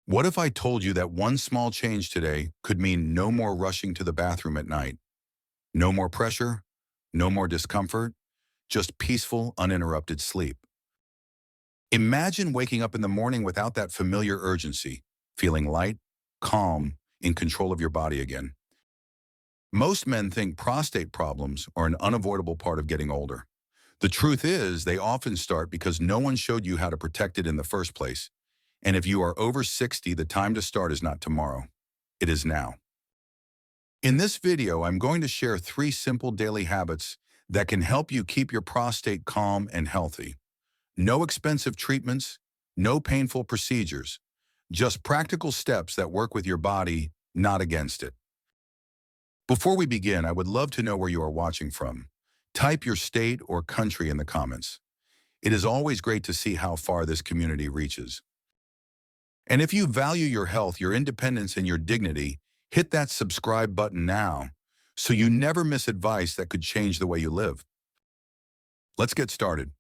What if I told you that one small change today could mean no more rushing to the bathroom at night? No more pressure, no more discomfort, just peaceful, uninterrupted sleep. Imagine waking up in the morning without that familiar urgency, feeling light, calm, in control of your body again. Most men think prostate problems are an unavoidable part of getting older. The truth is, they often start because no one showed you how to protect it in the first place. And if you are over 60, the time to start is not tomorrow. It is now. In this video, I'm going to share 3 simple daily habits that can help you keep your prostate calm and healthy. No expensive treatments, no painful procedures, just practical steps that work with your body, not against it. Before we begin, I would love to know where you are watching from. Type your state or country in the comments. It is always great to see how far this community reaches. And if you value your health, your independence, and your dignity, hit that subscribe button now so you never miss advice that could change the way you live. Let's get started.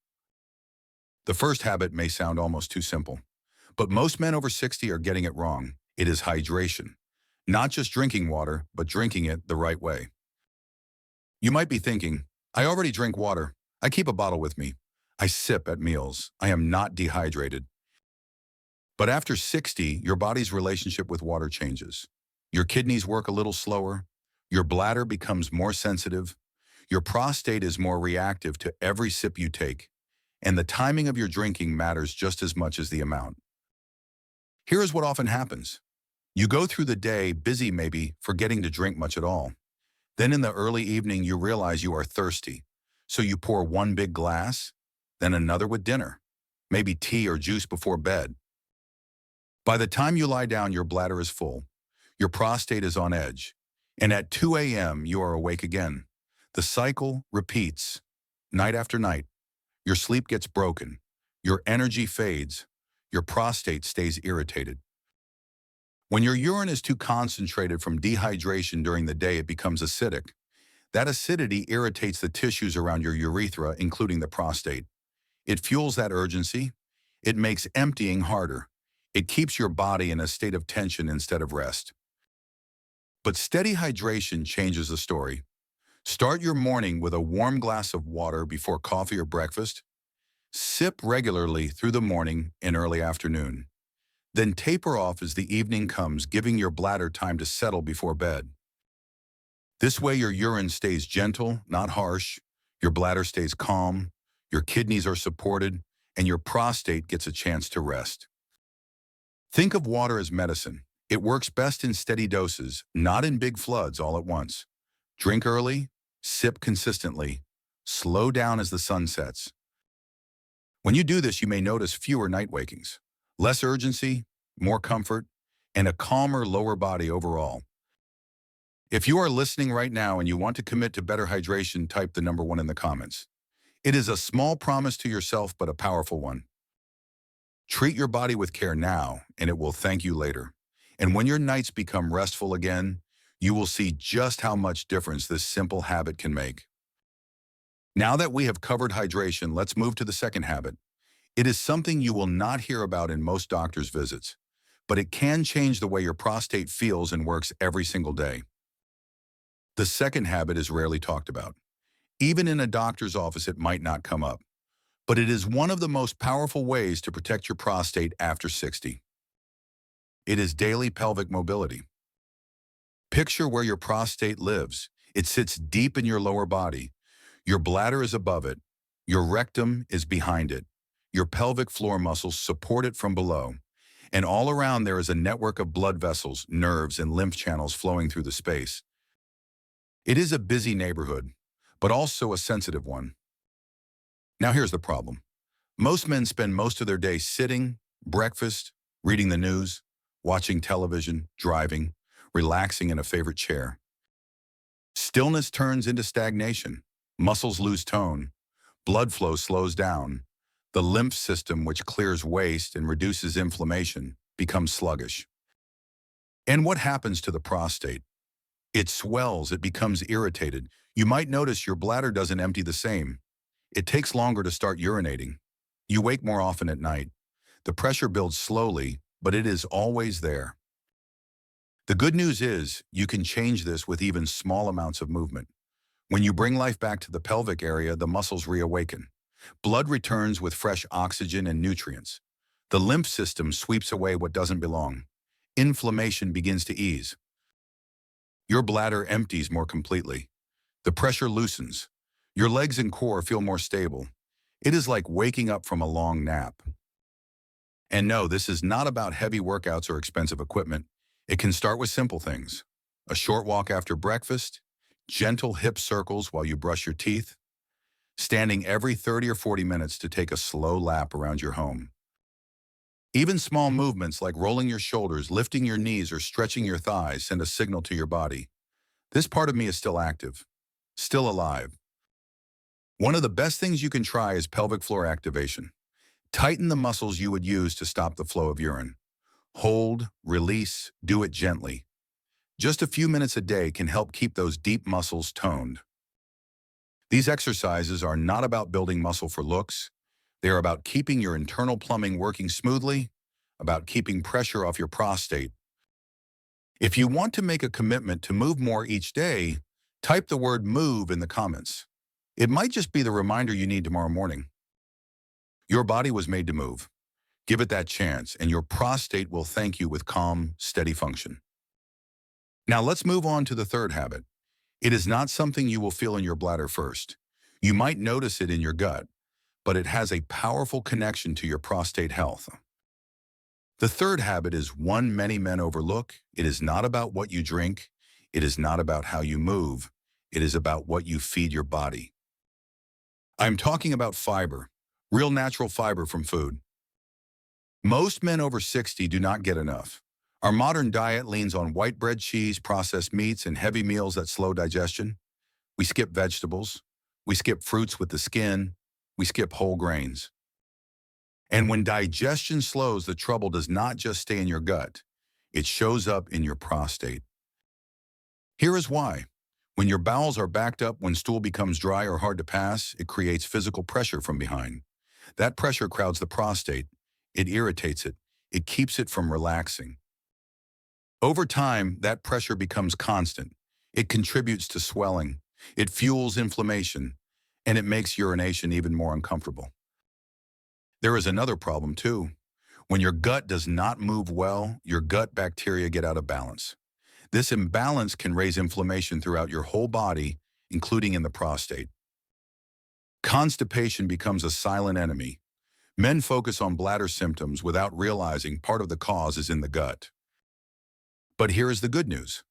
The first habit may sound almost too simple, but most men over 60 are getting it wrong. It is hydration. Not just drinking water, but drinking it the right way. You might be thinking, I already drink water. I keep a bottle with me. I sip at meals. I am not dehydrated. But after 60, your body's relationship with water changes. Your kidneys work a little slower. Your bladder becomes more sensitive. Your prostate is more reactive to every sip you take. And the timing of your drinking matters just as much as the amount. Here is what often happens. You go through the day busy, maybe forgetting to drink much at all. Then in the early evening, you realize you are thirsty. So you pour one big glass, then another with dinner, maybe tea or juice before bed. By the time you lie down, your bladder is full, your prostate is on edge, and at 2 a.m. you are awake again. The cycle repeats, night after night. Your sleep gets broken, your energy fades, your prostate stays irritated. When your urine is too concentrated from dehydration during the day, it becomes acidic. That acidity irritates the tissues around your urethra, including the prostate. It fuels that urgency. It makes emptying harder. It keeps your body in a state of tension instead of rest. But steady hydration changes the story. Start your morning with a warm glass of water before coffee or breakfast. Sip regularly through the morning and early afternoon. Then taper off as the evening comes, giving your bladder time to settle before bed. This way your urine stays gentle, not harsh, your bladder stays calm, your kidneys are supported, and your prostate gets a chance to rest. Think of water as medicine. It works best in steady doses, not in big floods all at once. Drink early, sip consistently, slow down as the sun sets. When you do this, you may notice fewer night wakings, less urgency, more comfort, and a calmer lower body overall. If you are listening right now and you want to commit to better hydration, type the number 1 in the comments. It is a small promise to yourself, but a powerful one. Treat your body with care now, and it will thank you later. And when your nights become restful again, you will see just how much difference this simple habit can make. Now that we have covered hydration, let's move to the second habit. It is something you will not hear about in most doctors' visits, but it can change the way your prostate feels and works every single day. The second habit is rarely talked about. Even in a doctor's office, it might not come up, but it is one of the most powerful ways to protect your prostate after 60. It is daily pelvic mobility. Picture where your prostate lives. It sits deep in your lower body. Your bladder is above it. Your rectum is behind it. Your pelvic floor muscles support it from below. And all around there is a network of blood vessels, nerves, and lymph channels flowing through the space. It is a busy neighborhood, but also a sensitive one. Now here's the problem. Most men spend most of their day sitting, breakfast, reading the news, watching television, driving, relaxing in a favorite chair. Stillness turns into stagnation. Muscles lose tone. Blood flow slows down. The lymph system, which clears waste and reduces inflammation, becomes sluggish. And what happens to the prostate? It swells, it becomes irritated. You might notice your bladder doesn't empty the same. It takes longer to start urinating. You wake more often at night. The pressure builds slowly, but it is always there. The good news is you can change this with even small amounts of movement. When you bring life back to the pelvic area, the muscles reawaken. Blood returns with fresh oxygen and nutrients. The lymph system sweeps away what doesn't belong. Inflammation begins to ease. Your bladder empties more completely. The pressure loosens. Your legs and core feel more stable. It is like waking up from a long nap. And no, this is not about heavy workouts or expensive equipment. It can start with simple things. A short walk after breakfast, gentle hip circles while you brush your teeth, standing every 30 or 40 minutes to take a slow lap around your home. Even small movements like rolling your shoulders, lifting your knees, or stretching your thighs send a signal to your body. This part of me is still active, still alive. One of the best things you can try is pelvic floor activation. Tighten the muscles you would use to stop the flow of urine. Hold, release, do it gently. Just a few minutes a day can help keep those deep muscles toned. These exercises are not about building muscle for looks. They are about keeping your internal plumbing working smoothly, about keeping pressure off your prostate. If you want to make a commitment to move more each day, type the word "move" in the comments. It might just be the reminder you need tomorrow morning. Your body was made to move. Give it that chance, and your prostate will thank you with calm, steady function. Now let's move on to the third habit. It is not something you will feel in your bladder first. You might notice it in your gut, but it has a powerful connection to your prostate health. The third habit is one many men overlook. It is not about what you drink. It is not about how you move. It is about what you feed your body. I'm talking about fiber, real natural fiber from food. Most men over 60 do not get enough. Our modern diet leans on white bread, cheese, processed meats, and heavy meals that slow digestion. We skip vegetables. We skip fruits with the skin. We skip whole grains. And when digestion slows, the trouble does not just stay in your gut. It shows up in your prostate. Here is why. When your bowels are backed up, when stool becomes dry or hard to pass, it creates physical pressure from behind. That pressure crowds the prostate. It irritates it. It keeps it from relaxing. Over time, that pressure becomes constant. It contributes to swelling. It fuels inflammation, and it makes urination even more uncomfortable. There is another problem too. When your gut does not move well, your gut bacteria get out of balance. This imbalance can raise inflammation throughout your whole body, including in the prostate. Constipation becomes a silent enemy. Men focus on bladder symptoms without realizing part of the cause is in the gut. But here is the good news.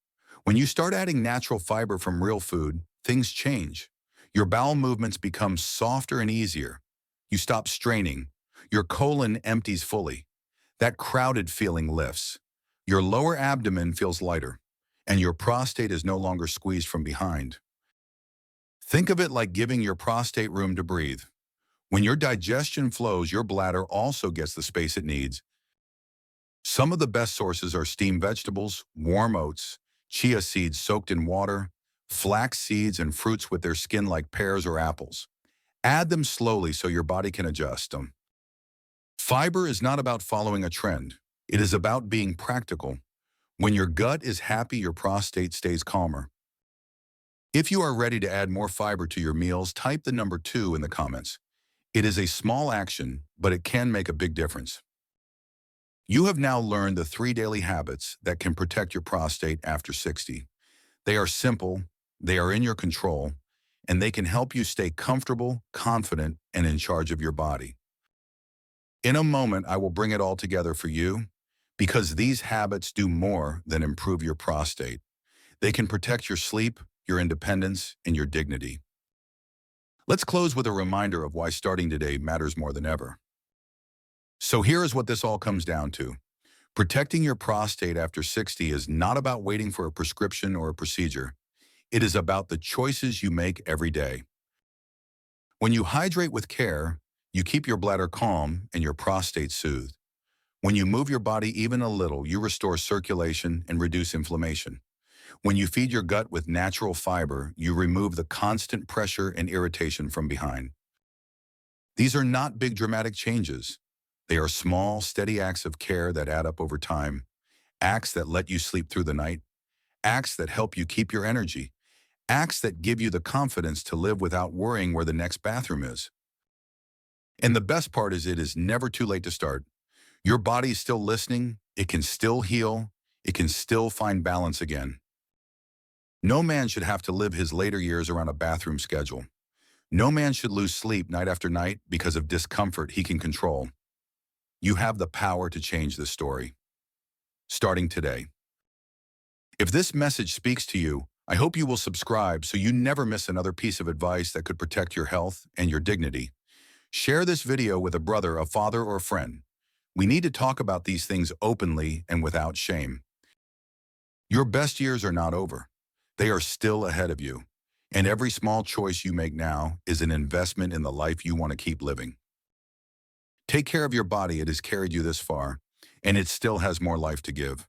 When you start adding natural fiber from real food, things change. Your bowel movements become softer and easier. You stop straining. Your colon empties fully. That crowded feeling lifts. Your lower abdomen feels lighter, and your prostate is no longer squeezed from behind. Think of it like giving your prostate room to breathe. When your digestion flows, your bladder also gets the space it needs. Some of the best sources are steamed vegetables, warm oats, chia seeds soaked in water, flax seeds, and fruits with their skin like pears or apples. Add them slowly so your body can adjust them. Fiber is not about following a trend. It is about being practical. When your gut is happy, your prostate stays calmer. If you are ready to add more fiber to your meals, type the number 2 in the comments. It is a small action, but it can make a big difference. You have now learned the 3 daily habits that can protect your prostate after 60. They are simple, they are in your control, and they can help you stay comfortable, confident, and in charge of your body. In a moment, I will bring it all together for you, because these habits do more than improve your prostate. They can protect your sleep, your independence, and your dignity. Let's close with a reminder of why starting today matters more than ever. So here is what this all comes down to. Protecting your prostate after 60 is not about waiting for a prescription or a procedure. It is about the choices you make every day. When you hydrate with care, you keep your bladder calm and your prostate soothed. When you move your body even a little, you restore circulation and reduce inflammation. When you feed your gut with natural fiber, you remove the constant pressure and irritation from behind. These are not big dramatic changes. They are small, steady acts of care that add up over time, acts that let you sleep through the night, acts that help you keep your energy, acts that give you the confidence to live without worrying where the next bathroom is. And the best part is it is never too late to start. Your body is still listening, it can still heal, it can still find balance again. No man should have to live his later years around a bathroom schedule. No man should lose sleep night after night because of discomfort he can control. You have the power to change this story, starting today. If this message speaks to you, I hope you will subscribe so you never miss another piece of advice that could protect your health and your dignity. Share this video with a brother, a father, or a friend. We need to talk about these things openly and without shame. Your best years are not over. They are still ahead of you. And every small choice you make now is an investment in the life you want to keep living. Take care of your body. It has carried you this far, and it still has more life to give.